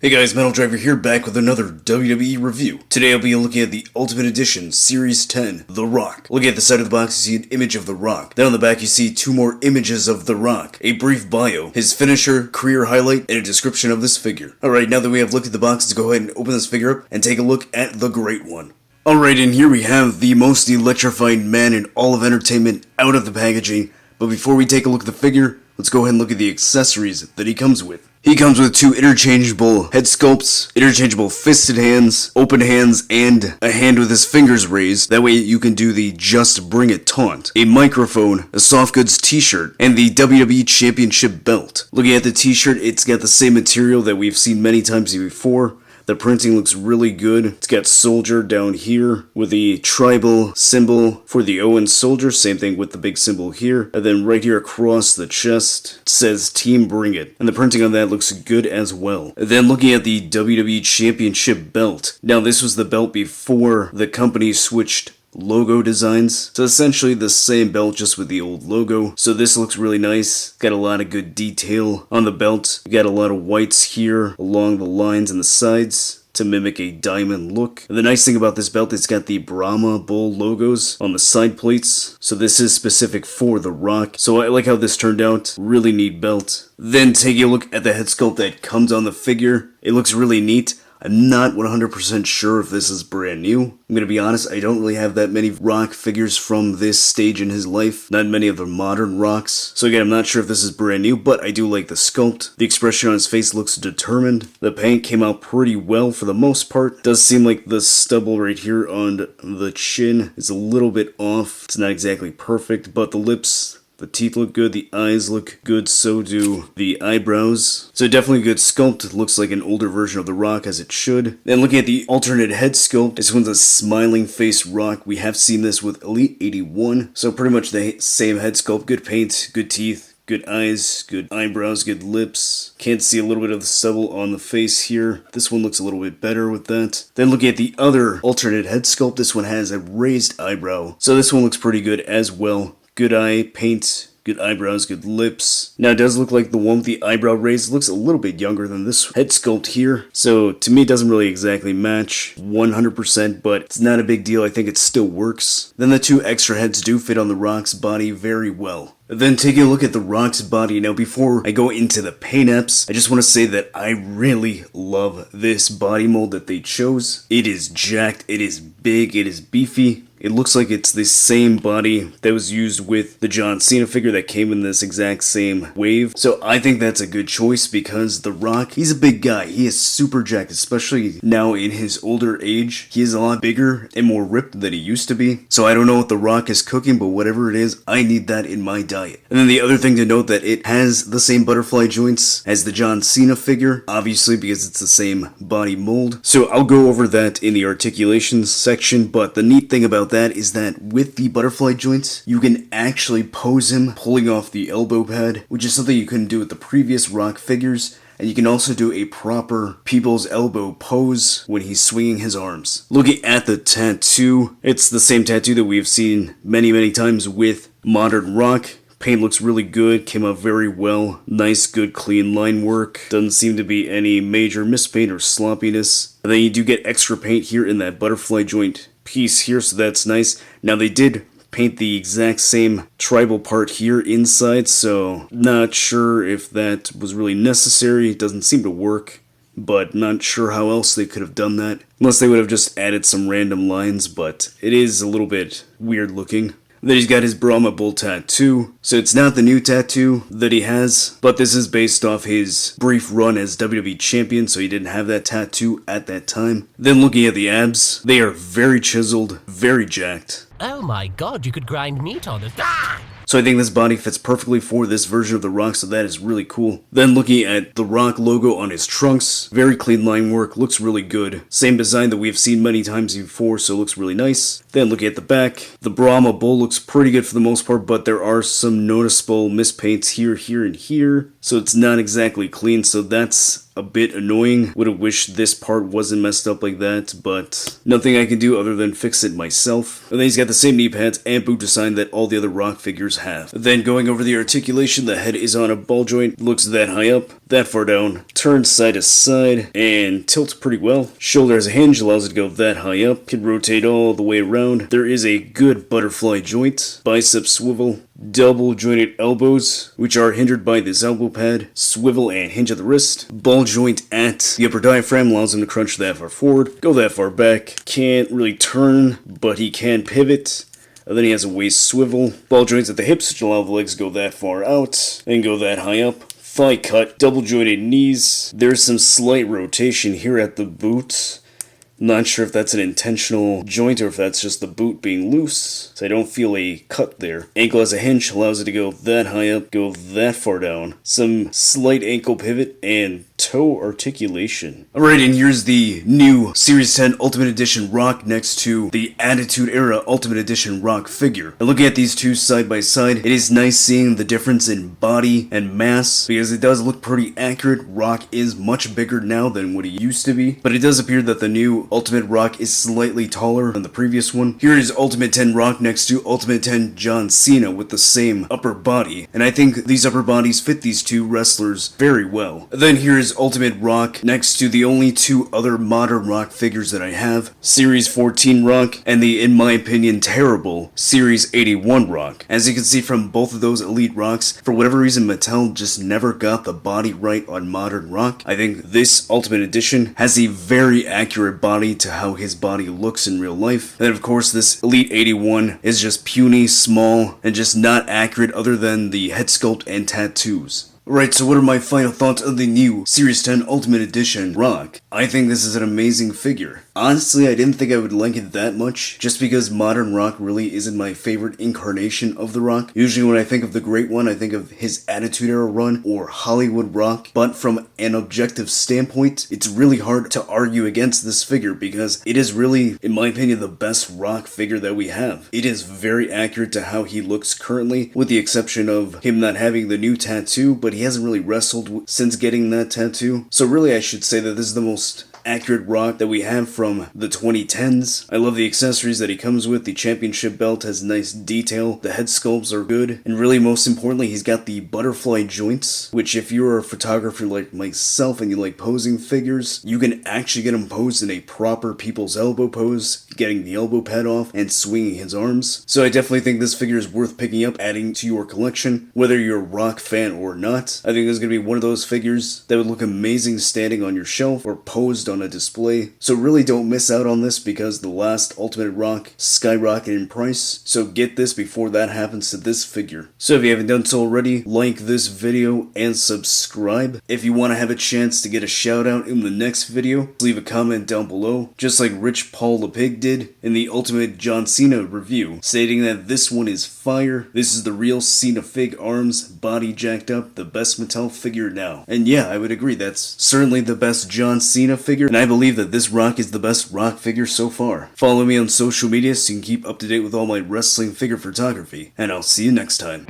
Hey guys, Metal Driver here, back with another WWE review. Today I'll be looking at the Ultimate Edition Series 10, The Rock. Looking at the side of the box, you see an image of The Rock. Then on the back you see two more images of The Rock, a brief bio, his finisher, career highlight, and a description of this figure. Alright, now that we have looked at the box, let's go ahead and open this figure up and take a look at the Great One. Alright, and here we have the most electrifying man in all of entertainment out of the packaging. But before we take a look at the figure, let's go ahead and look at the accessories that he comes with. He comes with two interchangeable head sculpts, interchangeable fisted hands, open hands, and a hand with his fingers raised. That way you can do the Just Bring It taunt. A microphone, a soft goods t-shirt, and the WWE Championship belt. Looking at the t-shirt, it's got the same material that we've seen many times before. The printing looks really good. It's got soldier down here with the tribal symbol for the O in soldier. Same thing with the big symbol here. And then right here across the chest, it says Team Bring It. And the printing on that looks good as well. And then looking at the WWE Championship belt. Now this was the belt before the company switched logo designs. So essentially the same belt just with the old logo. So this looks really nice. Got a lot of good detail on the belt. Got a lot of whites here along the lines and the sides to mimic a diamond look. And the nice thing about this belt is it's got the Brahma Bull logos on the side plates. So this is specific for The Rock. So I like how this turned out. Really neat belt. Then taking a look at the head sculpt that comes on the figure. It looks really neat. I'm not 100% sure if this is brand new. I'm gonna be honest, I don't really have that many Rock figures from this stage in his life. Not many of the modern Rocks. So again, I'm not sure if this is brand new, but I do like the sculpt. The expression on his face looks determined. The paint came out pretty well for the most part. Does seem like the stubble right here on the chin is a little bit off. It's not exactly perfect, but the lips, the teeth look good, the eyes look good, so do the eyebrows. So definitely a good sculpt. It looks like an older version of The Rock, as it should. Then looking at the alternate head sculpt, this one's a smiling face Rock. We have seen this with Elite 81. So pretty much the same head sculpt. Good paint, good teeth, good eyes, good eyebrows, good lips. Can't see a little bit of the stubble on the face here. This one looks a little bit better with that. Then looking at the other alternate head sculpt, this one has a raised eyebrow. So this one looks pretty good as well. Good eye paint, good eyebrows, good lips. Now it does look like the one with the eyebrow raised looks a little bit younger than this head sculpt here. So to me it doesn't really exactly match 100%, but it's not a big deal. I think it still works. Then the two extra heads do fit on The Rock's body very well. Then taking a look at The Rock's body. Now before I go into the paint apps, I just want to say that I really love this body mold that they chose. It is jacked, it is big, it is beefy. It looks like it's the same body that was used with the John Cena figure that came in this exact same wave. So I think that's a good choice because The Rock, he's a big guy. He is super jacked, especially now in his older age. He is a lot bigger and more ripped than he used to be. So I don't know what The Rock is cooking, but whatever it is, I need that in my diet. And then the other thing to note that it has the same butterfly joints as the John Cena figure, obviously because it's the same body mold. So I'll go over that in the articulation section, but the neat thing about that is that with the butterfly joints, you can actually pose him pulling off the elbow pad, which is something you couldn't do with the previous Rock figures. And you can also do a proper people's elbow pose when he's swinging his arms. Looking at the tattoo, it's the same tattoo that we've seen many times with modern Rock. Paint looks really good, came out very well. Nice, good, clean line work. Doesn't seem to be any major mispaint or sloppiness. And then you do get extra paint here in that butterfly joint piece here, so that's nice. Now they did paint the exact same tribal part here inside, so not sure if that was really necessary. It doesn't seem to work, but not sure how else they could have done that. Unless they would have just added some random lines, but it is a little bit weird looking. Then he's got his Brahma Bull tattoo. So it's not the new tattoo that he has, but this is based off his brief run as WWE Champion, so he didn't have that tattoo at that time. Then looking at the abs, they are very chiseled, very jacked. Oh my god, you could grind meat on it. Ah! So I think this body fits perfectly for this version of The Rock, so that is really cool. Then looking at the Rock logo on his trunks, very clean line work, looks really good. Same design that we've seen many times before, so it looks really nice. Then looking at the back, the Brahma Bull looks pretty good for the most part, but there are some noticeable mispaints here, and here. So it's not exactly clean, so that's a bit annoying. Would have wished this part wasn't messed up like that, but nothing I can do other than fix it myself. And then he's got the same knee pads and boot design that all the other Rock figures have. Then going over the articulation, the head is on a ball joint, looks that high up, that far down, turns side to side, and tilts pretty well. Shoulder has a hinge, allows it to go that high up, can rotate all the way around. There is a good butterfly joint, bicep swivel, double jointed elbows, which are hindered by this elbow pad, swivel and hinge at the wrist, ball joint at the upper diaphragm, allows him to crunch that far forward, go that far back, can't really turn, but he can pivot. And then he has a waist swivel, ball joints at the hips, which allow the legs to go that far out, and go that high up. Thigh cut, double jointed knees. There's some slight rotation here at the boot. Not sure if that's an intentional joint or if that's just the boot being loose, so I don't feel a cut there. Ankle has a hinge, allows it to go that high up, go that far down. Some slight ankle pivot and toe articulation. Alright, and here's the new Series 10 Ultimate Edition Rock next to the Attitude Era Ultimate Edition Rock figure. And looking at these two side by side, it is nice seeing the difference in body and mass, because it does look pretty accurate. Rock is much bigger now than what he used to be, but it does appear that the new Ultimate Rock is slightly taller than the previous one. Here is Ultimate 10 Rock next to Ultimate 10 John Cena with the same upper body, and I think these upper bodies fit these two wrestlers very well. Then here is Ultimate Rock next to the only two other modern Rock figures that I have, Series 14 Rock and the, in my opinion, terrible Series 81 Rock. As you can see from both of those Elite Rocks, for whatever reason Mattel just never got the body right on modern Rock. I think this Ultimate Edition has a very accurate body to how his body looks in real life. And then of course this Elite 81 is just puny, small, and just not accurate other than the head sculpt and tattoos. Right, so what are my final thoughts of the new Series 10 Ultimate Edition Rock? I think this is an amazing figure. Honestly, I didn't think I would like it that much, just because modern Rock really isn't my favorite incarnation of the Rock. Usually when I think of the Great One, I think of his Attitude Era run or Hollywood Rock, but from an objective standpoint, it's really hard to argue against this figure because it is really, in my opinion, the best Rock figure that we have. It is very accurate to how he looks currently, with the exception of him not having the new tattoo, but he hasn't really wrestled since getting that tattoo. So really I should say that this is the most accurate Rock that we have from the 2010s. I love the accessories that he comes with. The championship belt has nice detail, the head sculpts are good, and really most importantly he's got the butterfly joints, which if you're a photographer like myself and you like posing figures, you can actually get him posed in a proper people's elbow pose, getting the elbow pad off and swinging his arms. So I definitely think this figure is worth picking up, adding to your collection, whether you're a Rock fan or not. I think this is going to be one of those figures that would look amazing standing on your shelf or posed on a display. So really don't miss out on this because the last Ultimate Rock skyrocketed in price. So get this before that happens to this figure. So if you haven't done so already, like this video and subscribe. If you want to have a chance to get a shout out in the next video, leave a comment down below, just like Rich Paul the Pig did in the Ultimate John Cena review, stating that this one is fire. This is the real Cena fig arms, body jacked up, the best Mattel figure now. And yeah, I would agree, that's certainly the best John Cena figure, and I believe that this Rock is the best Rock figure so far. Follow me on social media so you can keep up to date with all my wrestling figure photography, and I'll see you next time.